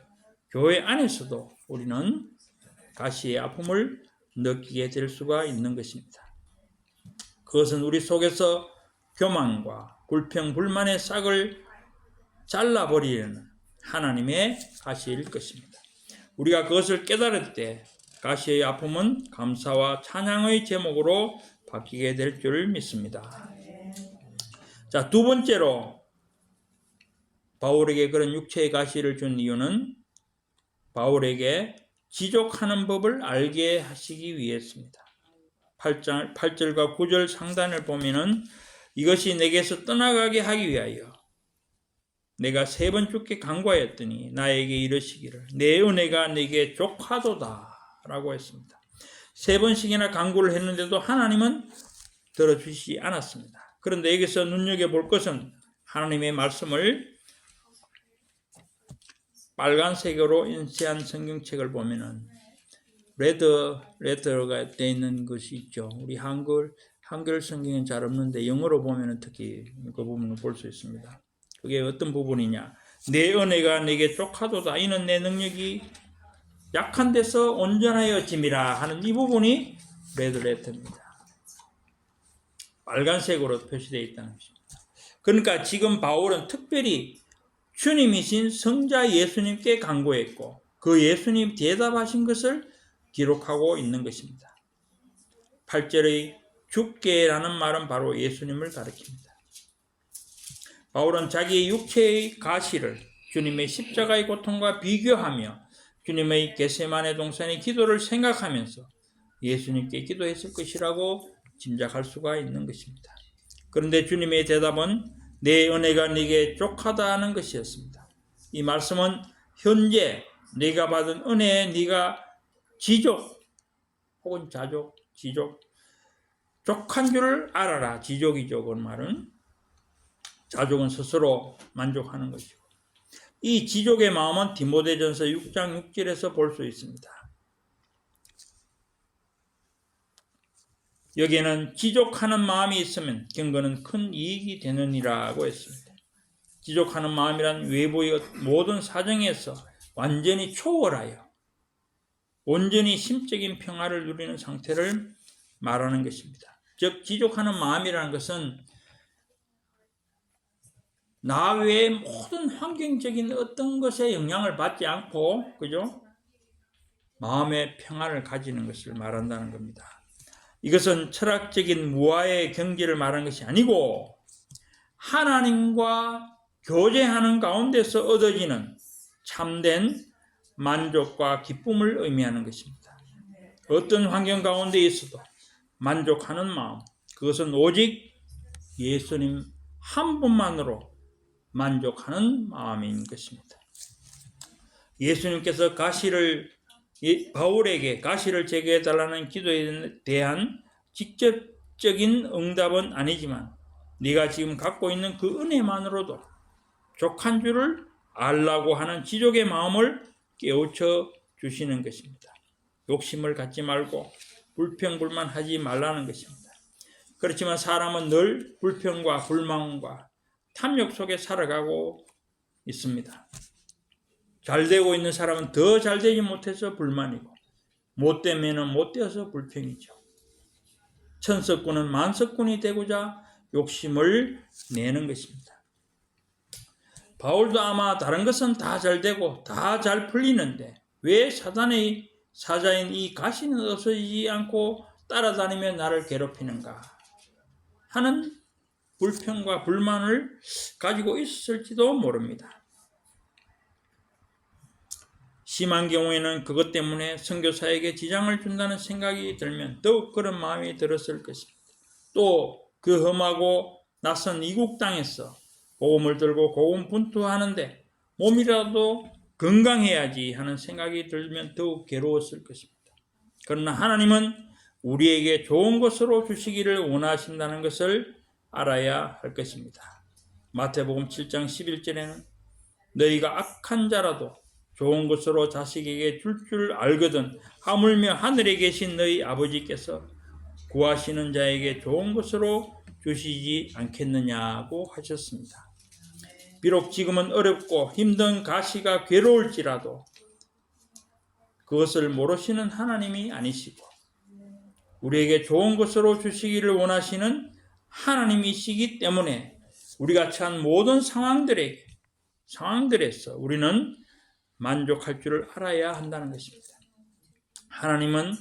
Speaker 3: 교회 안에서도 우리는 가시의 아픔을 느끼게 될 수가 있는 것입니다. 그것은 우리 속에서 교만과 불평, 불만의 싹을 잘라버리는 하나님의 가시일 것입니다. 우리가 그것을 깨달을 때 가시의 아픔은 감사와 찬양의 제목으로 바뀌게 될 줄 믿습니다. 자, 두 번째로 바울에게 그런 육체의 가시를 준 이유는 바울에게 지족하는 법을 알게 하시기 위해서입니다. 8절과 9절 상단을 보면은 이것이 내게서 떠나가게 하기 위하여 내가 3번 주께 간구하였더니 나에게 이르시기를 내 은혜가 내게 족하도다 라고 했습니다. 3번씩이나 간구를 했는데도 하나님은 들어주시지 않았습니다. 그런데 여기서 눈여겨볼 것은 하나님의 말씀을 빨간색으로 인쇄한 성경책을 보면은 레터가 되어 있는 것이 있죠. 우리 한글 성경은 잘 없는데 영어로 보면은 특히 그 부분을 볼 수 있습니다. 그게 어떤 부분이냐? 내 은혜가 내게 족하도다. 이는 내 능력이 약한 데서 온전하여짐이라 하는 이 부분이 레터입니다. 빨간색으로 표시되어 있다는 것입니다. 그러니까 지금 바울은 특별히 주님이신 성자 예수님께 간구했고 그 예수님 대답하신 것을 기록하고 있는 것입니다. 8절의 주께라는 말은 바로 예수님을 가리킵니다. 바울은 자기의 육체의 가시를 주님의 십자가의 고통과 비교하며 주님의 겟세마네 동산의 기도를 생각하면서 예수님께 기도했을 것이라고 짐작할 수가 있는 것입니다. 그런데 주님의 대답은 내 은혜가 네게 족하다는 것이었습니다. 이 말씀은 현재 네가 받은 은혜에 네가 지족 혹은 자족, 지족, 족한 줄을 알아라. 지족이죠. 그 말은 자족은 스스로 만족하는 것이고 이 지족의 마음은 디모데전서 6장 6절에서 볼 수 있습니다. 여기에는 지족하는 마음이 있으면 경건은 큰 이익이 되느니라고 했습니다. 지족하는 마음이란 외부의 모든 사정에서 완전히 초월하여 온전히 심적인 평화를 누리는 상태를 말하는 것입니다. 즉 지족하는 마음이라는 것은 나 외의 모든 환경적인 어떤 것에 영향을 받지 않고, 그죠? 마음의 평안을 가지는 것을 말한다는 겁니다. 이것은 철학적인 무아의 경지를 말하는 것이 아니고 하나님과 교제하는 가운데서 얻어지는 참된 만족과 기쁨을 의미하는 것입니다. 어떤 환경 가운데 있어도 만족하는 마음, 그것은 오직 예수님 한 분만으로 만족하는 마음인 것입니다. 예수님께서 바울에게 가시를 제거해달라는 기도에 대한 직접적인 응답은 아니지만 네가 지금 갖고 있는 그 은혜만으로도 족한 줄을 알라고 하는 지족의 마음을 깨우쳐 주시는 것입니다. 욕심을 갖지 말고 불평불만하지 말라는 것입니다. 그렇지만 사람은 늘 불평과 불만과 탐욕 속에 살아가고 있습니다. 잘 되고 있는 사람은 더 잘 되지 못해서 불만이고 못되면 못되어서 불평이죠. 천석군은 만석군이 되고자 욕심을 내는 것입니다. 바울도 아마 다른 것은 다 잘 되고 다 잘 풀리는데 왜 사단의 사자인 이 가시는 없어지지 않고 따라다니며 나를 괴롭히는가 하는 불평과 불만을 가지고 있었을지도 모릅니다. 심한 경우에는 그것 때문에 선교사에게 지장을 준다는 생각이 들면 더욱 그런 마음이 들었을 것입니다. 또 그 험하고 낯선 이국 땅에서 복음을 들고 고군분투하는데 몸이라도 건강해야지 하는 생각이 들면 더욱 괴로웠을 것입니다. 그러나 하나님은 우리에게 좋은 것으로 주시기를 원하신다는 것을 알아야 할 것입니다. 마태복음 7장 11절에는 너희가 악한 자라도 좋은 것으로 자식에게 줄 알거든 하물며 하늘에 계신 너희 아버지께서 구하시는 자에게 좋은 것으로 주시지 않겠느냐고 하셨습니다. 비록 지금은 어렵고 힘든 가시가 괴로울지라도 그것을 모르시는 하나님이 아니시고 우리에게 좋은 것으로 주시기를 원하시는 하나님이시기 때문에 우리가 처한 모든 상황들에서 우리는 만족할 줄을 알아야 한다는 것입니다. 하나님은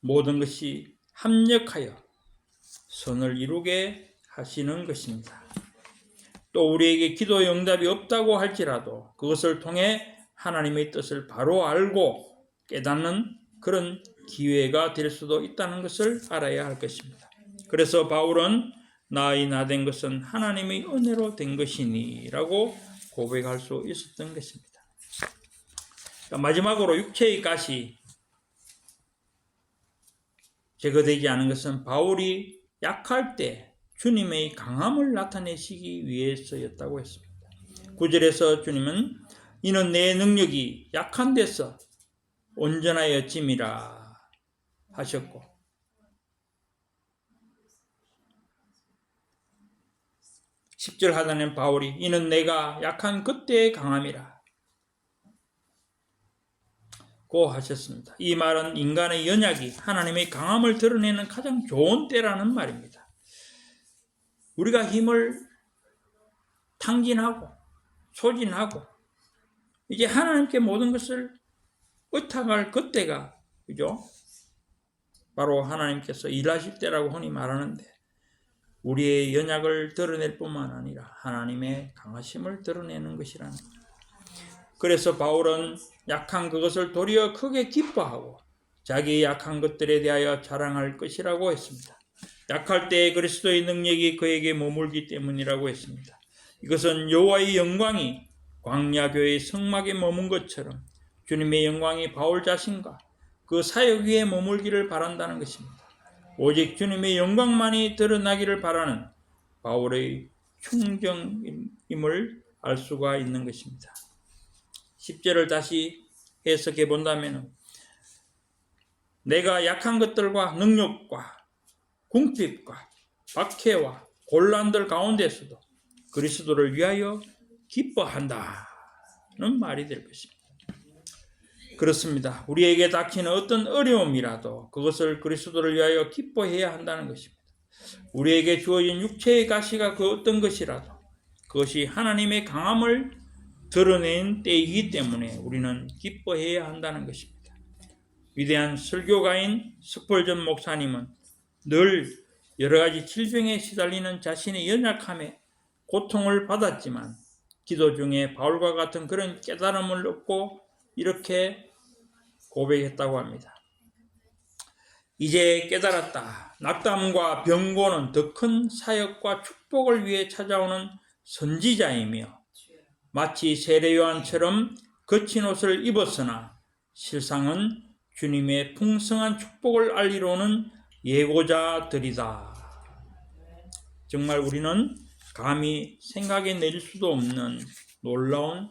Speaker 3: 모든 것이 합력하여 선을 이루게 하시는 것입니다. 또 우리에게 기도의 응답이 없다고 할지라도 그것을 통해 하나님의 뜻을 바로 알고 깨닫는 그런 기회가 될 수도 있다는 것을 알아야 할 것입니다. 그래서 바울은 나의 나된 것은 하나님의 은혜로 된 것이니 라고 고백할 수 있었던 것입니다. 마지막으로 육체의 가시 제거되지 않은 것은 바울이 약할 때 주님의 강함을 나타내시기 위해서였다고 했습니다. 9절에서 주님은 이는 내 능력이 약한 데서 온전하여짐이라 하셨고 10절 하단에 바울이 이는 내가 약한 그때의 강함이라 고 하셨습니다. 이 말은 인간의 연약이 하나님의 강함을 드러내는 가장 좋은 때라는 말입니다. 우리가 힘을 탕진하고 소진하고 이제 하나님께 모든 것을 의탁할 그때가 그죠? 바로 하나님께서 일하실 때라고 흔히 말하는데 우리의 연약을 드러낼 뿐만 아니라 하나님의 강하심을 드러내는 것이라는 거예요. 그래서 바울은 약한 그것을 도리어 크게 기뻐하고 자기의 약한 것들에 대하여 자랑할 것이라고 했습니다. 약할 때에 그리스도의 능력이 그에게 머물기 때문이라고 했습니다. 이것은 여호와의 영광이 광야교회의 성막에 머문 것처럼 주님의 영광이 바울 자신과 그 사역 위에 머물기를 바란다는 것입니다. 오직 주님의 영광만이 드러나기를 바라는 바울의 충정임을 알 수가 있는 것입니다. 10절을 다시 해석해 본다면 내가 약한 것들과 능력과 궁핍과 박해와 곤란들 가운데서도 그리스도를 위하여 기뻐한다 말이 될 것입니다. 그렇습니다. 우리에게 닥치는 어떤 어려움이라도 그것을 그리스도를 위하여 기뻐해야 한다는 것입니다. 우리에게 주어진 육체의 가시가 그 어떤 것이라도 그것이 하나님의 강함을 드러낸 때이기 때문에 우리는 기뻐해야 한다는 것입니다. 위대한 설교가인 스펄전 목사님은 늘 여러 가지 질병에 시달리는 자신의 연약함에 고통을 받았지만 기도 중에 바울과 같은 그런 깨달음을 얻고 이렇게 고백했다고 합니다. 이제 깨달았다. 낙담과 병고는 더 큰 사역과 축복을 위해 찾아오는 선지자이며 마치 세례 요한처럼 거친 옷을 입었으나 실상은 주님의 풍성한 축복을 알리러 오는 예고자들이다. 정말 우리는 감히 생각해 낼 수도 없는 놀라운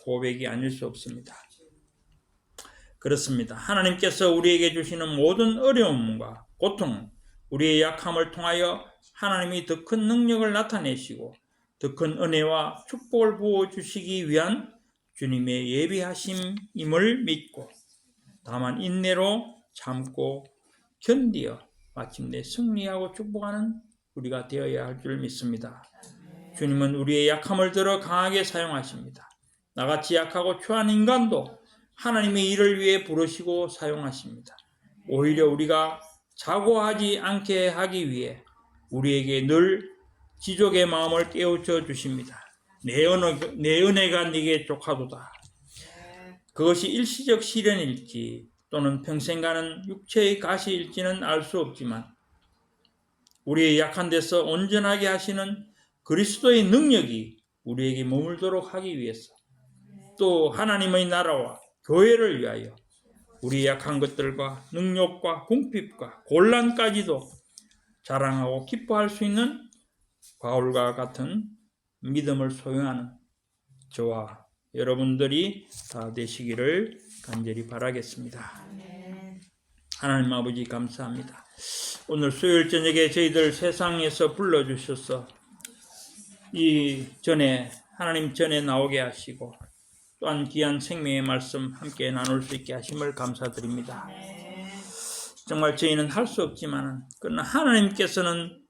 Speaker 3: 고백이 아닐 수 없습니다. 그렇습니다. 하나님께서 우리에게 주시는 모든 어려움과 고통, 우리의 약함을 통하여 하나님이 더 큰 능력을 나타내시고 더 큰 은혜와 축복을 부어주시기 위한 주님의 예비하심임을 믿고 다만 인내로 참고 견디어 마침내 승리하고 축복하는 우리가 되어야 할 줄 믿습니다. 주님은 우리의 약함을 들어 강하게 사용하십니다. 나같이 약하고 추한 인간도 하나님의 일을 위해 부르시고 사용하십니다. 오히려 우리가 자고하지 않게 하기 위해 우리에게 늘 지족의 마음을 깨우쳐 주십니다. 내 은혜가 네게 족하도다. 그것이 일시적 시련일지 또는 평생 가는 육체의 가시일지는 알 수 없지만 우리의 약한 데서 온전하게 하시는 그리스도의 능력이 우리에게 머물도록 하기 위해서 또 하나님의 나라와 교회를 위하여 우리 약한 것들과 능력과 궁핍과 곤란까지도 자랑하고 기뻐할 수 있는 바울과 같은 믿음을 소유하는 저와 여러분들이 다 되시기를 간절히 바라겠습니다. 하나님 아버지 감사합니다. 오늘 수요일 저녁에 저희들 세상에서 불러주셔서 이 전에 하나님 전에 나오게 하시고 또한 귀한 생명의 말씀 함께 나눌 수 있게 하심을 감사드립니다. 정말 저희는 할 수 없지만 그러나 하나님께서는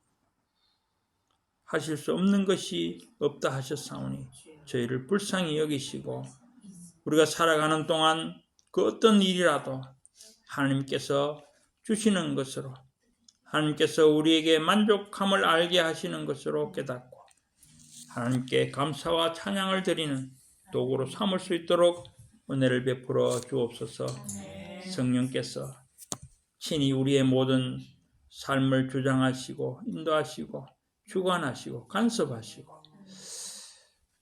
Speaker 3: 하실 수 없는 것이 없다 하셨사오니 저희를 불쌍히 여기시고 우리가 살아가는 동안 그 어떤 일이라도 하나님께서 주시는 것으로 하나님께서 우리에게 만족함을 알게 하시는 것으로 깨닫고 하나님께 감사와 찬양을 드리는 도구로 삼을 수 있도록 은혜를 베풀어 주옵소서. 성령께서 친히 우리의 모든 삶을 주장하시고 인도하시고 주관하시고 간섭하시고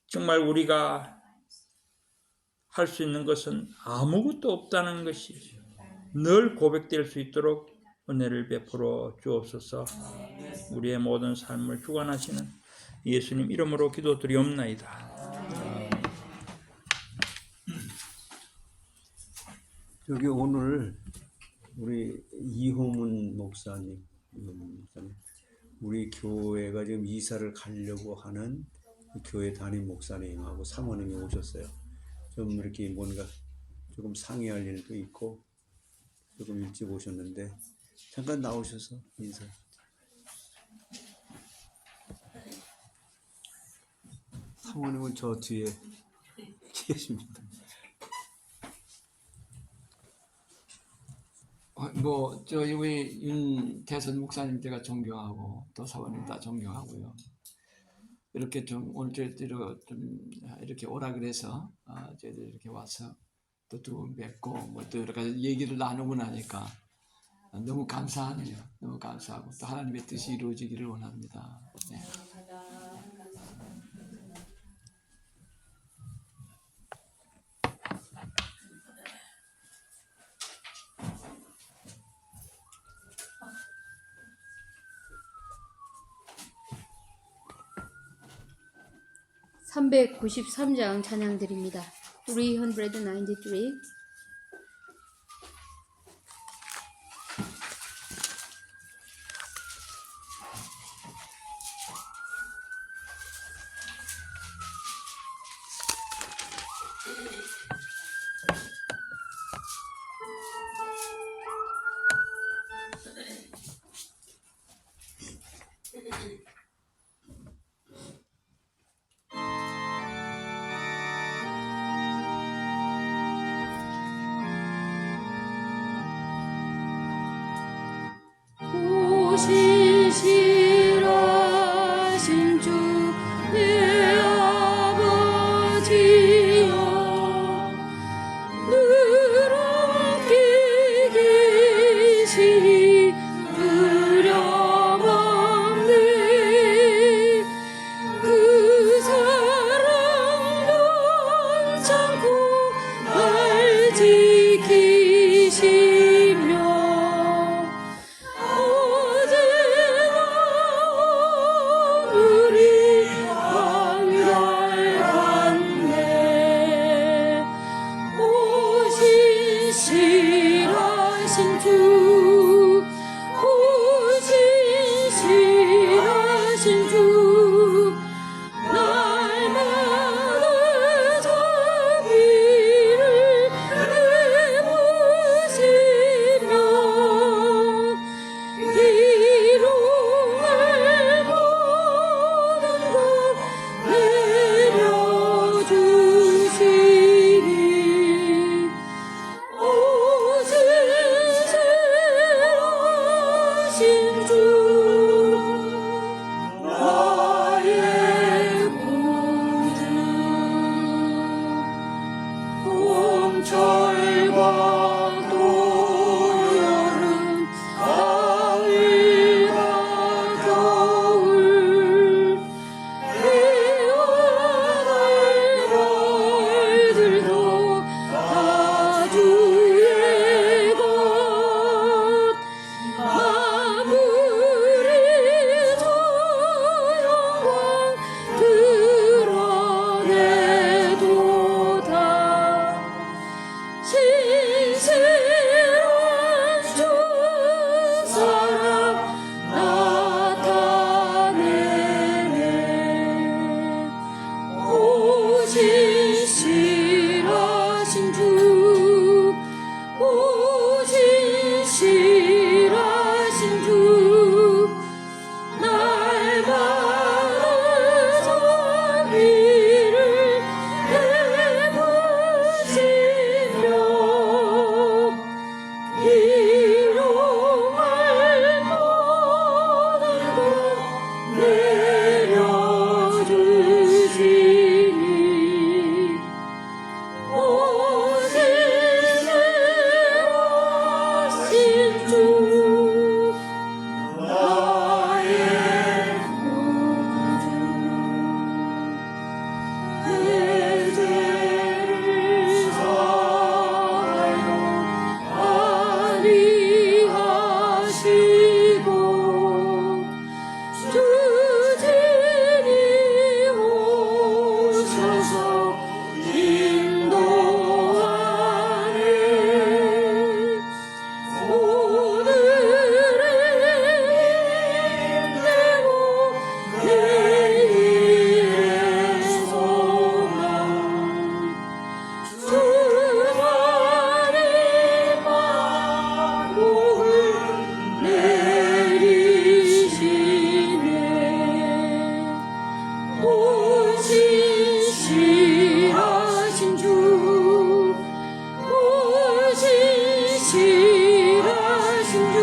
Speaker 3: 정말 우리가 할 수 있는 것은 아무것도 없다는 것이 늘 고백될 수 있도록 은혜를 베풀어 주옵소서. 우리의 모든 삶을 주관하시는 예수님 이름으로 기도드리옵나이다.
Speaker 4: 저기 오늘 우리 이호문 목사님, 우리 교회가 지금 이사를 가려고 하는 교회 담임 목사님하고 사모님이 오셨어요. 좀 이렇게 뭔가 조금 상의할 일도 있고 조금 일찍 오셨는데 잠깐 나오셔서 인사. 사모님은 저 뒤에 계십니다.
Speaker 5: 저희 우리 윤태선 목사님 제가 존경하고 또 사모님 다 존경하고요. 이렇게 좀 오늘 저희들 좀 이렇게 오라 그래서 저희들 이렇게 와서 또 두 분 뵙고 뭐 또 여러 가지 얘기를 나누고 나니까 너무 감사하네요. 너무 감사하고 또 하나님의 뜻이 이루어지기를 원합니다. 네.
Speaker 1: 393장 찬양 드립니다. 393. 신실하신 주 내 아버지여 늘 함께 계시니 두려움없네 그 사랑 변찮고 날 지키시며 어제나 오늘이 한결같네 오 신실하신 주 오 신실하신 주 날마다 자비를 베푸시며 비롱을 모든 것 내려주시니 오 신실하신 주 나의 구주 봄철과 또 여름 가을과 겨울 해와 달들도 다 주의 것 아무리 저 영광 드러내도다 신실한 주 사랑 나타내네 오 신실하신 주 오 신실하신 주 날마다 자비를 베푸시며 비롱할 모든 것 내려주시니 오 신실하신 주 나의 구주 내 죄를 사하여 아니하시고 주진이 오셔서 인도하네 오늘의 힘내고 내일의 소망 주만이 만복을 내리시네 오 신실하신 주 오 신실하신 주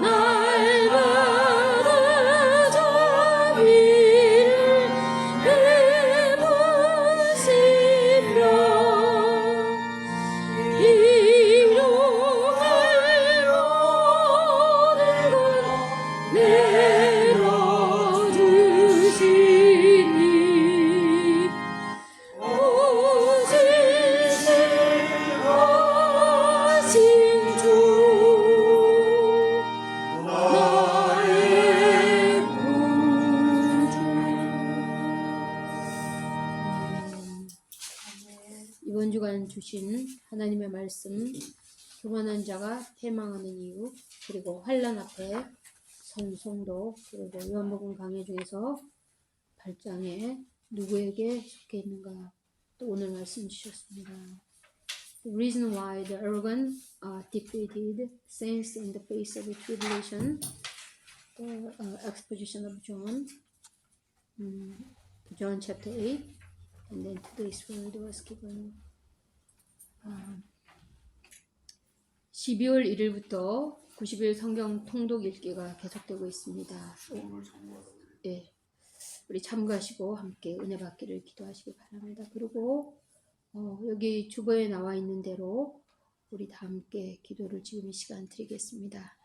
Speaker 1: 날마다 자비를 베푸시며 비롱을 모든 것 내려주시니 오 신실하신 주 나의 구주 이번 주간 주신 하나님의 말씀 교만한 자가 패망하는 이유 그리고 환난 앞에 선 성도 그리고 요한복음 강해 중에서 8장에 누구에게 속해 있는가 또 오늘 말씀 주셨습니다. The reason why the arrogant are defeated saints in the face of tribulation. The exposition of John chapter 8, and then today's word was given. 12월 1일부터 90일 성경 통독 읽기가 계속되고 있습니다. 예, 우리 참가하시고 함께 은혜 받기를 기도하시기 바랍니다. 그리고 여기 주보에 나와 있는 대로 우리 다 함께 기도를 지금 이 시간 드리겠습니다.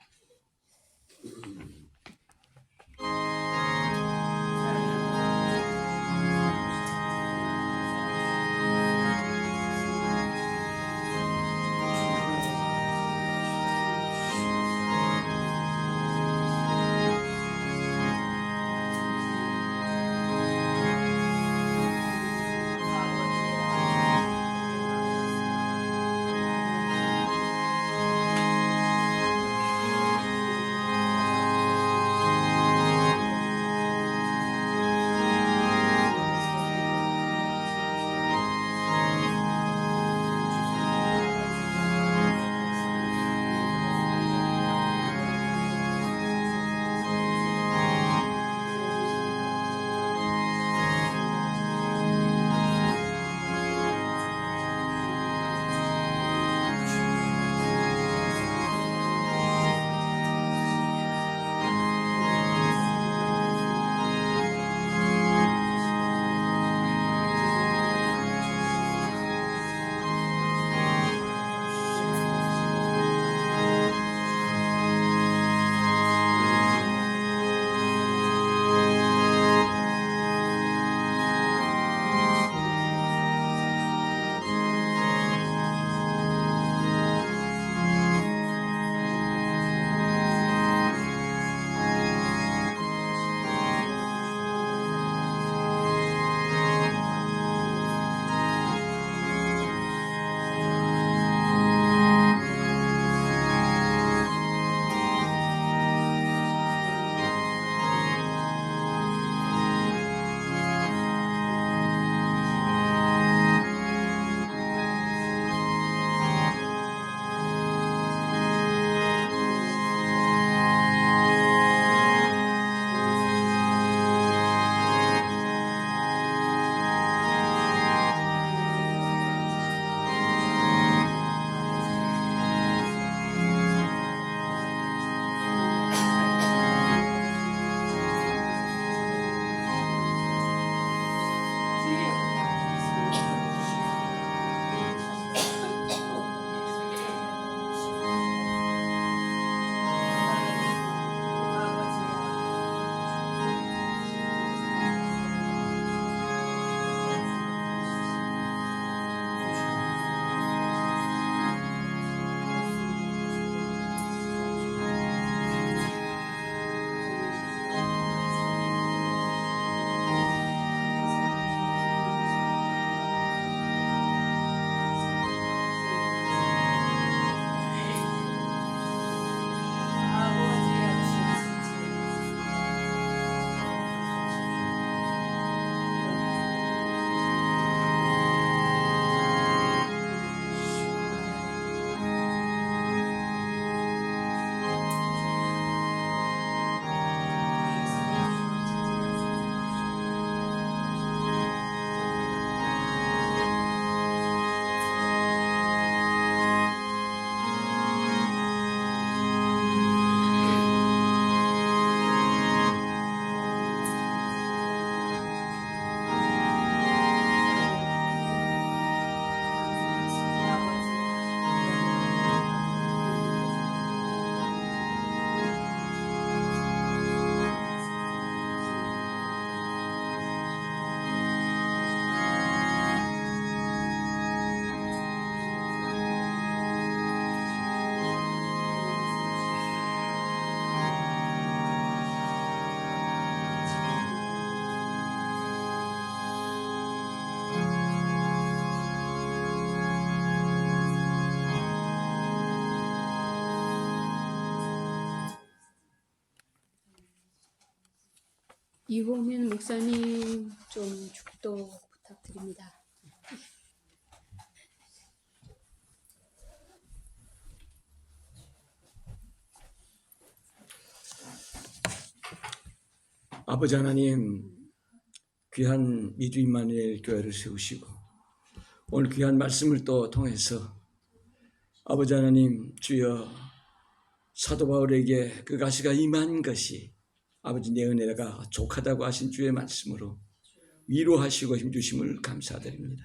Speaker 1: 이호민 목사님 좀 축도 부탁드립니다.
Speaker 5: 아버지 하나님 귀한 미주 임마누엘 교회를 세우시고 오늘 귀한 말씀을 또 통해서 아버지 하나님 주여 사도 바울에게 그 가시가 임한 것이 아버지 내 은혜가 족하다고 하신 주의 말씀으로 위로하시고 힘주심을 감사드립니다.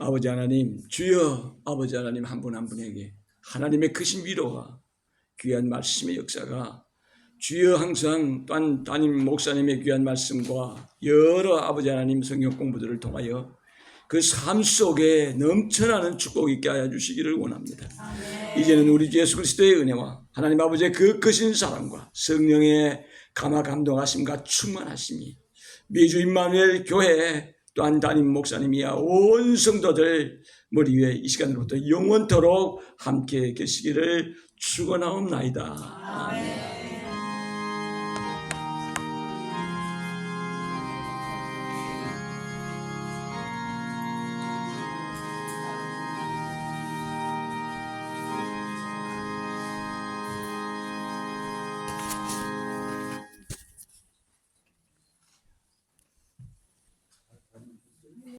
Speaker 5: 아버지 하나님 주여 아버지 하나님 한 분 한 분에게 하나님의 크신 위로와 귀한 말씀의 역사가 주여 항상 또한 담임 목사님의 귀한 말씀과 여러 아버지 하나님 성경 공부들을 통하여 그 삶 속에 넘쳐나는 축복 있게 하여 주시기를 원합니다. 이제는 우리 주 예수 그리스도의 은혜와 하나님 아버지의 그 크신 사랑과 성령의 감화 감동하심과 충만하심이 미주 임마누엘 교회 또한 담임 목사님이야 온 성도들 머리 위에 이 시간으로부터 영원토록 함께 계시기를 축원하옵나이다. 아멘.